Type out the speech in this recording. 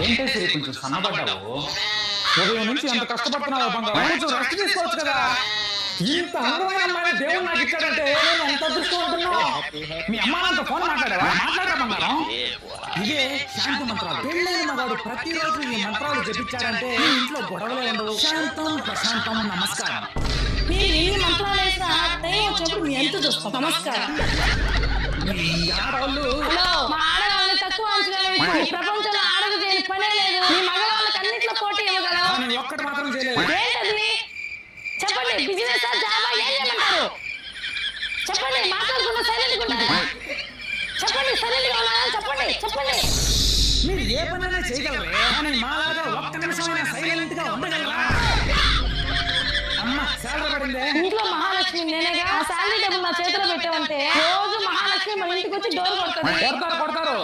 ఏంటే సరే కొంచెం సన్నబడ్డావు. ఉదయం నుంచి ఎంత కష్టపడుతున్నావు బంగారం, కొంచెం రెస్ట్ తీసుకోవచ్చు కదా. ఇంత అందమైన అమ్మాయిని దేవుడు నాకు ఇచ్చాడంటే నేను ఎంత అదృష్టవంతున్నావు. మీ అమ్మాయితో ఫోన్ మాట్లాడావా? మాట్లాడరా బంగారం. ఇదే శాంతి మంత్రాలు. పెళ్ళైన మగాడు ప్రతిరోజు ఈ మంత్రాలు జపించాడంటే ఈ ఇంట్లో గొడవలే ఉండవు. శాంతం ప్రశాంతం నమస్కారం. మీరు ఎన్ని మంత్రాలు వేసినా దయ్యం వచ్చినప్పుడు మీ ఎంత చూస్తాం. నమస్కారం. ఈ ఆడవాళ్ళు హలో, మా ఆడవాళ్ళని తక్కువ అంచనా వేయకు. ఈ ప్రపంచంలో ఆడది చేయని పనే లేదు. మీ మగవాళ్ళకి అన్నిట్లో పోటీ ఇవ్వగలవు. నేను ఒక్కటి మాత్రం చేయలేదు. ఏంటది? చెప్పండి. బిజినెస్ జాబా ఏం చేయమంటారు? చెప్పండి. మాట్లాడకుండా సైలెంట్ ఉండండి. చెప్పండి. సైలెంట్ గా ఉన్నారా? చెప్పండి. మీరు ఏ పనైనా చేయగలరే, కానీ మాలాగా ఒక్క నిమిషమైనా సైలెంట్ గా ఉండగలరా? అమ్మ శాలరీ పడిందే. ఇంట్లో మహాలక్ష్మి నేనేగా. ఆ శాలరీ డబ్బులు నా చేతిలో పెట్టామంటే రోజు మహాలక్ష్మి మన ఇంటికి వచ్చి డోర్ కొడుతుంది. కొడతారు